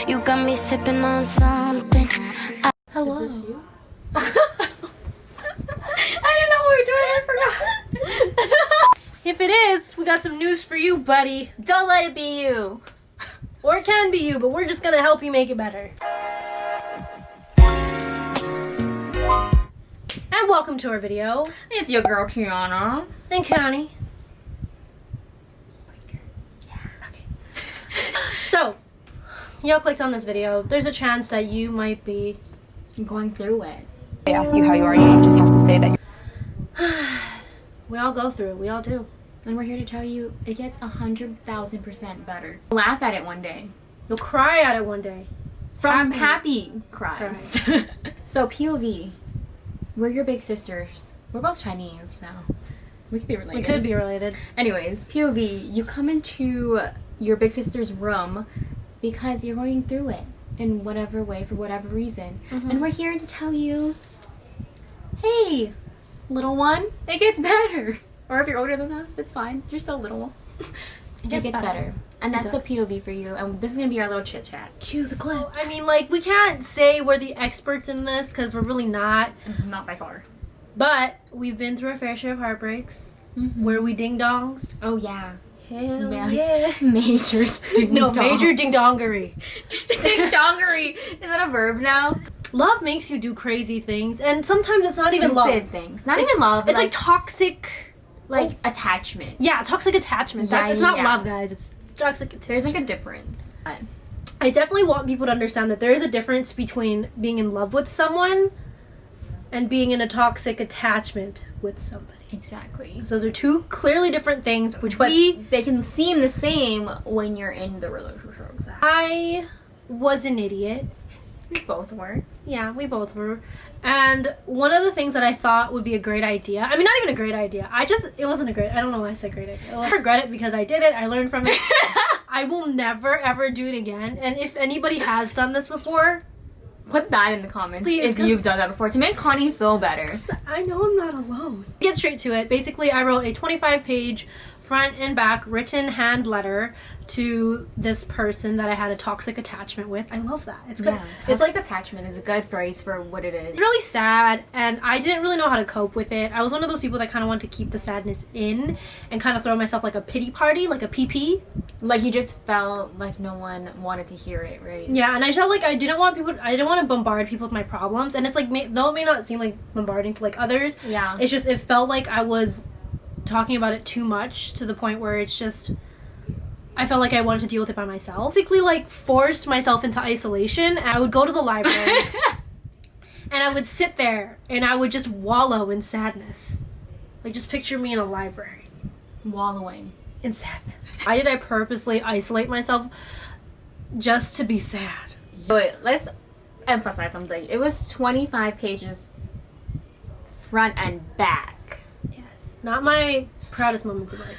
You got me sipping on something. Hello. Is this you? I didn't know what we were doing. I forgot. If it is, we got some news for you, buddy. Don't let it be you. Or it can be you, but we're just gonna help you make it better. And welcome to our video. It's your girl Tiana. And Connie. So, y'all clicked on this video. There's a chance that you might be going through it. They ask you how you are, you just have to say that. We all go through it. We all do. And we're here to tell you it gets 100,000% better. Laugh at it one day. You'll cry at it one day. From happy cries. So POV, we're your big sisters. We're both Chinese, so we could be related. We could be related. Anyways, POV, you come into your big sister's room because you're going through it in whatever way, for whatever reason. And we're here to tell you, hey, little one, it gets better. Or if you're older than us, it's fine. You're still little. It gets better. And that's the POV for you. And this is going to be our little chit chat. Cue the clips. I mean, like, we can't say we're the experts in this because we're really not. Not by far. But we've been through a fair share of heartbreaks where we ding-dongs. Oh, yeah. Hell yeah. Major ding-dongs. No, major ding-dongery. Ding-dongery. Is that a verb now? Love makes you do crazy things. And sometimes it's not even love. Stupid things. Not even love. It's like toxic... Like attachment. Yeah, toxic attachment. It's not love, guys. It's toxic attachment. There's like a difference. I definitely want people to understand that there is a difference between being in love with someone and being in a toxic attachment with somebody. Exactly. So those are two clearly different things, which they can seem the same when you're in the relationship. I was an idiot. We both were. Yeah, we both were. And one of the things that I thought would be a great idea, I mean, not even a great idea, it wasn't a great, I don't know why I said great idea. I regret it because I did it, I learned from it. I will never ever do it again. And if anybody has done this before, put that in the comments. Please, if you've done that before to make Connie feel better. I know I'm not alone. Get straight to it. Basically, I wrote a 25-page front and back written hand letter to this person that I had a toxic attachment with. I love that. It's good. Yeah, it's like attachment is a good phrase for what it is. It's really sad, and I didn't really know how to cope with it. I was one of those people that kind of wanted to keep the sadness in and kind of throw myself like a pity party, like a PP. Like you just felt like no one wanted to hear it, right? Yeah, and I felt like I didn't want to bombard people with my problems, and it's like, though it may not seem like bombarding to like others, yeah, it's just, it felt like I was talking about it too much to the point where it's just, I felt like I wanted to deal with it by myself. Basically, like, forced myself into isolation, and I would go to the library and I would sit there and I would just wallow in sadness. Like, just picture me in a library wallowing in sadness. Why did I purposely isolate myself just to be sad? But let's emphasize something. It was 25 pages front and back. Not my proudest moments of life.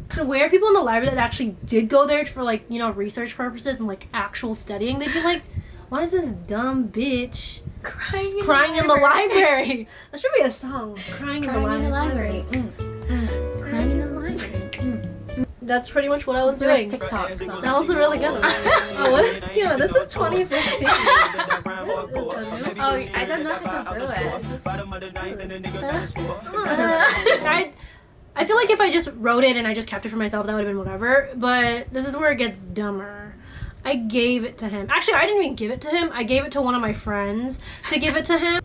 So where people in the library that actually did go there for, like, you know, research purposes and like actual studying, they'd be like, why is this dumb bitch crying in the library? That should be a song. Crying in the library. Crying in the library. That's pretty much what I was doing. TikTok song. That was a really good one. Oh, what is, Tina, this is 2015. Oh, I don't know how to do it. I feel like if I just wrote it and I just kept it for myself, that would have been whatever. But this is where it gets dumber. I gave it to him. Actually, I didn't even give it to him. I gave it to one of my friends to give it to him.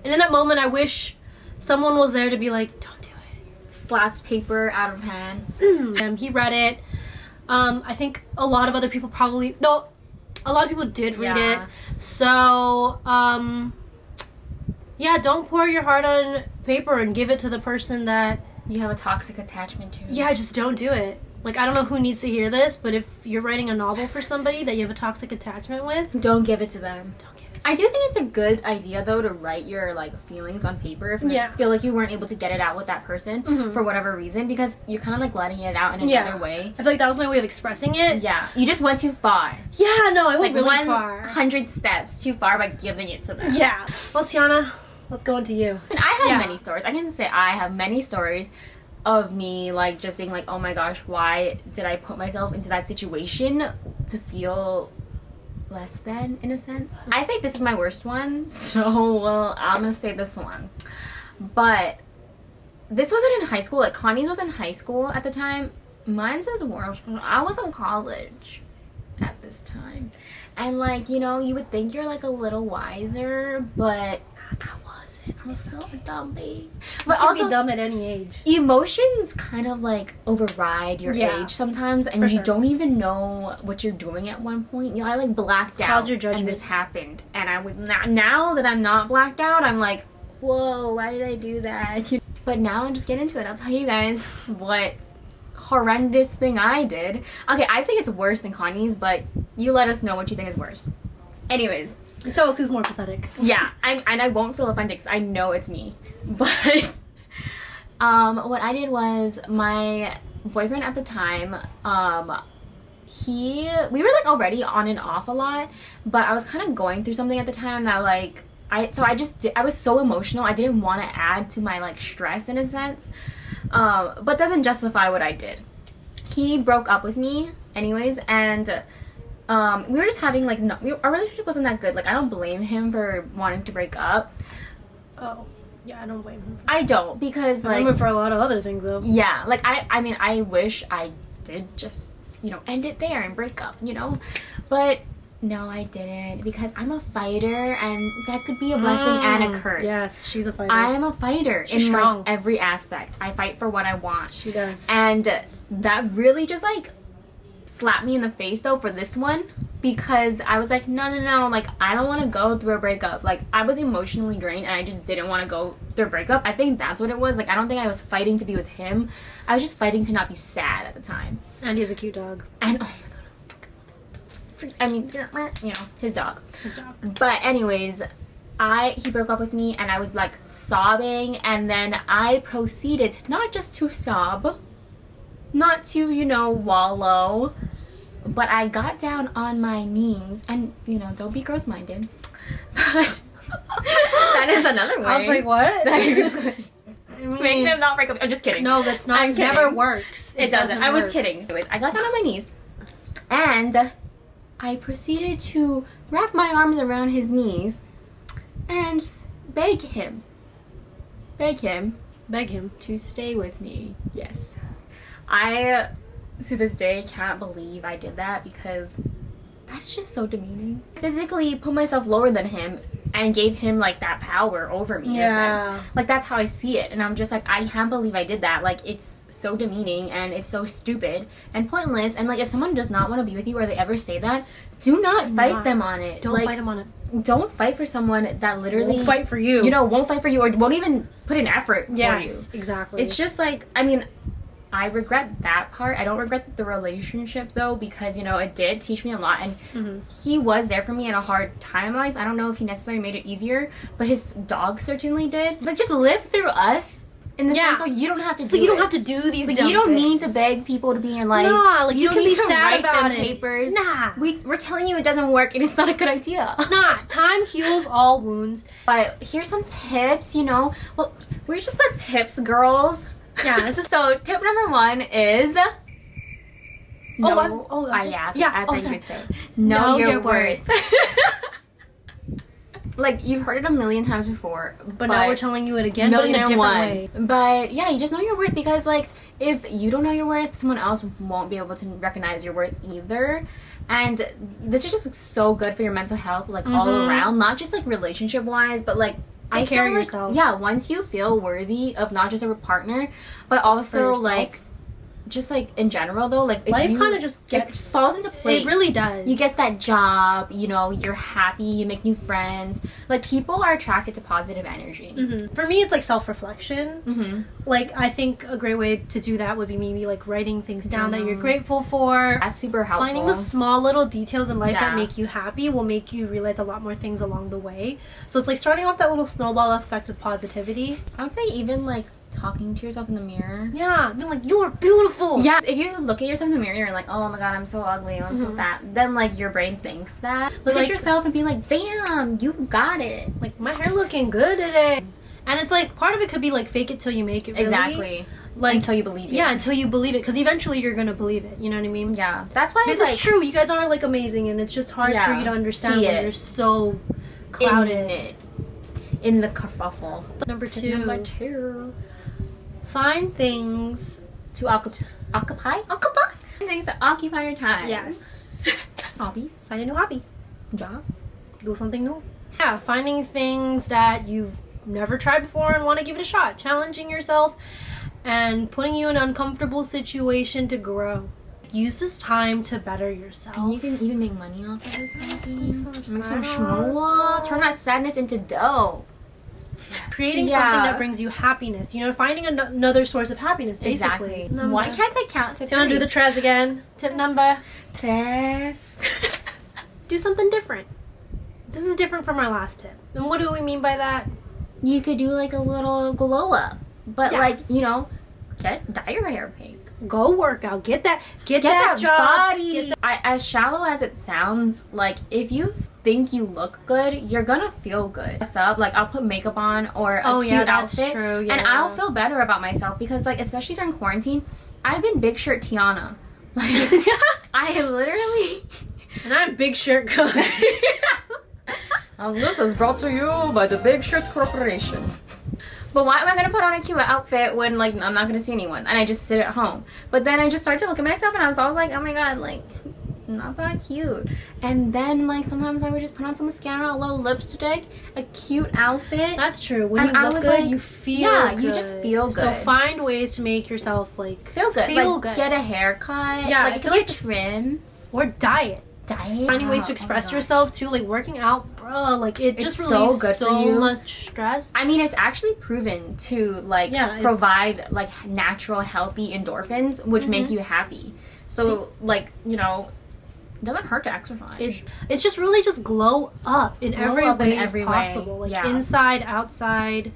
And in that moment, I wish someone was there to be like, don't do it. Slaps paper out of hand. He read it. I think a lot of other people a lot of people did read it. So, yeah, don't pour your heart on paper and give it to the person that you have a toxic attachment to. Yeah, just don't do it. Like, I don't know who needs to hear this, but if you're writing a novel for somebody that you have a toxic attachment with, don't give it to them. Don't give it to them. I do think it's a good idea, though, to write your, like, feelings on paper if you feel like you weren't able to get it out with that person for whatever reason, because you're kind of, like, letting it out in another way. I feel like that was my way of expressing it. Yeah. You just went too far. Yeah, no, I went like really far. 100 steps too far by giving it to them. Yeah. Well, Tiana, let's go into you. And I have many stories. I can say I have many stories of me, like, just being like, oh my gosh, why did I put myself into that situation to feel less than, in a sense. I think this is my worst one, so well, I'm gonna say this one. But this wasn't in high school. Like, Connie's was in high school at the time. Mine's is worse. I was in college at this time. And, like, you know, you would think you're, like, a little wiser, but I wasn't. I was so dumb, babe. But You also, can be dumb at any age. emotions kind of, like, override your Yeah. age sometimes, and For you sure. don't even know what you're doing at one point. You know, I, like, blacked out, Clouds your judgment. and this happened. And I was, now that I'm not blacked out, I'm like, whoa, why did I do that? But now I'll just get into it. I'll tell you guys what horrendous thing I did. Okay, I think it's worse than Connie's, but you let us know what you think is worse. Anyways, Tell us who's more pathetic. yeah, I won't feel offended because I know it's me. But what I did was, my boyfriend at the time, we were like already on and off a lot, but I was kind of going through something at the time that like I was so emotional. I didn't want to add to my like stress in a sense, but doesn't justify what I did. He broke up with me anyways, and we were just having like our relationship wasn't that good. Like, I don't blame him for wanting to break up. Oh, yeah, I don't blame him. I don't, because I like, blame him for a lot of other things though. yeah, like I mean, I wish I did just, you know, end it there and break up, you know, but no, I didn't, because I'm a fighter, and that could be a blessing and a curse. Yes, she's a fighter. I am a fighter She's in strong. like every aspect. I fight for what I want. She does. And that really just like slapped me in the face though for this one, because I was like, no, like, I don't want to go through a breakup. Like, I was emotionally drained and I just didn't want to go through a breakup. I think that's what it was. Like, I don't think I was fighting to be with him. I was just fighting to not be sad at the time. And he's a cute dog. And oh my god, I fucking love his, I mean, you know, his dog. His dog. But anyways, he broke up with me, and I was like sobbing, and then I proceeded not just to sob, not to, you know, wallow, but I got down on my knees, and, you know, don't be gross-minded, but that is another way. I was like, what? that you could I mean, make them not break up. I'm just kidding. no, that's not. I'm It never kidding. works. It doesn't. I was work. kidding. Anyways, I got down on my knees, and I proceeded to wrap my arms around his knees and beg him Beg him. to stay with me. Yes. I, to this day, can't believe I did that, because that's just so demeaning. Physically put myself lower than him and gave him like that power over me in a Yeah. sense. Like, that's how I see it, and I'm just like, I can't believe I did that. Like, it's so demeaning, and it's so stupid and pointless, and like, if someone does not want to be with you, or they ever say that, do not fight them on it. Don't like, fight him on it. don't fight for someone that literally Won't fight for you. You know, won't fight for you, or won't even put an effort for you. Yes, exactly. It's just like, I mean, I regret that part. I don't regret the relationship though, because, you know, it did teach me a lot, and he was there for me in a hard time in life. I don't know if he necessarily made it easier, but his dog certainly did. Like, just live through us in the Yeah. sense, so you don't have to. so do you don't it. have to do these. Like, dumb you don't need to things. beg people to be in your life. Nah, like, you don't can need be to sad write about them it. papers. Nah. We're telling you it doesn't work, and it's not a good idea. Nah, time heals all wounds. But here's some tips, you know. Well, we're just the tips girls. Yeah, this is. So tip number 1 is Oh, I'm asked. yeah, I oh, thought you sorry. would say know your worth. worth. Like, you've heard it a million times before, But now we're telling you it again, but in a different way. But yeah, you just know your worth, because like, if you don't know your worth, someone else won't be able to recognize your worth either. And this is just so good for your mental health, like all around, not just like relationship wise, but like Take care of feel like, yourself. Yeah, once you feel worthy of not just a partner, but also yourself. like, just like in general though, like if Life you- kind of just it gets. falls into place. It really does. You get that job, you know, you're happy, you make new friends. Like, people are attracted to positive energy. For me, it's like self-reflection. Mm-hmm. Like, I think a great way to do that would be maybe like writing things down that you're grateful for. That's super helpful. Finding the small little details in life Yeah. that make you happy will make you realize a lot more things along the way. So it's like starting off that little snowball effect with positivity. I would say even like talking to yourself in the mirror. Yeah, being like, you're beautiful. Yeah, if you look at yourself in the mirror and you're like, oh my god, I'm so ugly, I'm so fat, then like your brain thinks that. Look like- at yourself and be like, damn, you got it. Like, my hair looking good today. And it's like, part of it could be like fake it till you make it, really. Exactly. like until you believe it. Yeah, until you believe it, because eventually you're gonna believe it. You know what I mean? Yeah, that's why Because it's true. You guys are like amazing, and it's just hard for you to understand when you're so clouded in the kerfuffle. Number two. Find things to occupy things that occupy your time. Yes. Hobbies. Find a new hobby. Job. Do something new. Yeah, finding things that you've never tried before and want to give it a shot. Challenging yourself and putting you in an uncomfortable situation to grow. Use this time to better yourself. And you can even make money off of this hobby. Make some side schmoolah. Turn that sadness into dough. Creating something that brings you happiness. You know, finding another source of happiness, basically. Exactly. Why can't I count to 3? Do you want to do the tres again? Tip number 3. Do something different. This is different from our last tip. And what do we mean by that? You could do like a little glow up. But like, you know, dye your hair pink. Go work out. Get that job. Body. As shallow as it sounds, like if you think you look good, you're gonna feel good. Like I'll put makeup on or a cute outfit, true, and I'll feel better about myself because like especially during quarantine, I've been big shirt Tiana. Like I literally, and I'm big shirt cook. And this is brought to you by the Big Shirt Corporation. But why am I gonna put on a cute outfit when like I'm not gonna see anyone and I just sit at home? But then I just started to look at myself and I was always like, oh my god, like not that cute. And then like sometimes I would just put on some mascara, a little lipstick, a cute outfit. That's true. When and you look good, you feel good. You just feel good. So find ways to make yourself like feel good. Feel like, good. Get a haircut. Yeah, like I feel get like a trim. Or diet. Finding ways to express yourself too, like working out, bro. Like it just relieves so much stress. I mean, it's actually proven to like provide like natural, healthy endorphins, which make you happy. So like you know, it doesn't hurt to exercise. It's just really just glow up in every way possible, like inside, outside,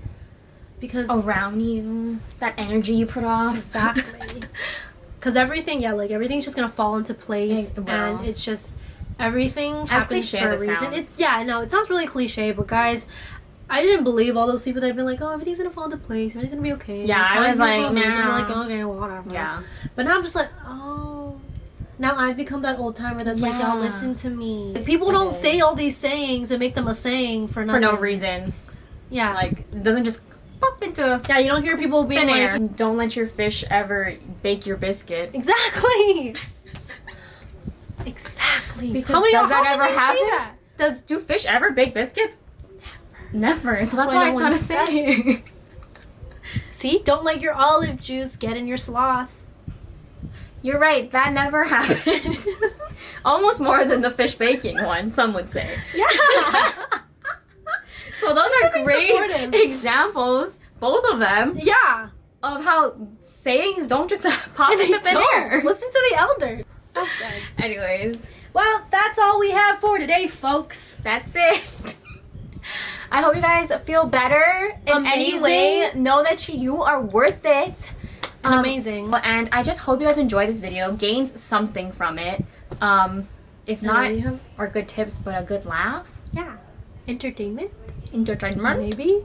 because around you, that energy you put off. Exactly. Because everything, like everything's just gonna fall into place, and it's just everything happens for a reason. It sounds really cliche, but guys, I didn't believe all those people that have been like, oh, everything's gonna fall into place, everything's gonna be okay. Yeah, I was like, nah. I'm like, okay, whatever. Yeah. But now I'm just like, oh. Now I've become that old timer that's like, y'all listen to me. Like, people don't say all these sayings and make them a saying for nothing. For no reason. Yeah. Like, it doesn't just pop into you don't hear people being like air. Don't let your fish ever bake your biscuit. Exactly. Exactly. Because how does that ever happen? Do fish ever bake biscuits? Never. So that's why it's not a saying. See, don't let your olive juice get in your sloth. You're right. That never happens. Almost more than the fish baking one, some would say. Yeah. So those are great examples, both of them. Yeah. Of how sayings don't just pop into thin air. Listen to the elders. That's good. Anyways. Well, that's all we have for today, folks. That's it. I hope you guys feel better in any way. Know that you are worth it. And amazing. And I just hope you guys enjoyed this video, gained something from it. If not, or good tips, but a good laugh. Yeah. Entertainment, maybe.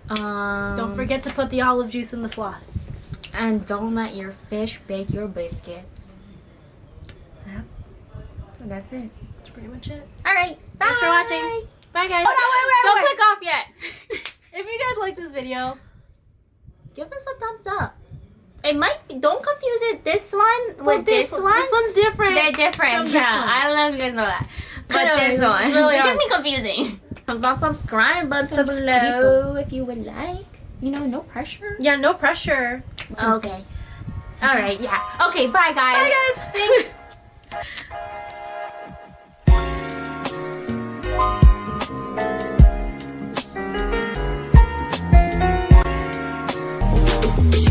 Don't forget to put the olive juice in the sloth. And don't let your fish bake your biscuits. Yeah. And that's it. That's pretty much it. Alright. Bye. Thanks for watching. Bye, guys. Oh, no, wait. Don't click off yet. If you guys like this video, give us a thumbs up. It might be, don't confuse it this one with this one. This one's different. They're different. Yeah, I don't know if you guys know that. But this one. Really it can be confusing. Subscribe button below if you would like. You know, no pressure. Yeah, no pressure. Okay. Alright, yeah. Okay, bye guys. Bye guys. Thanks.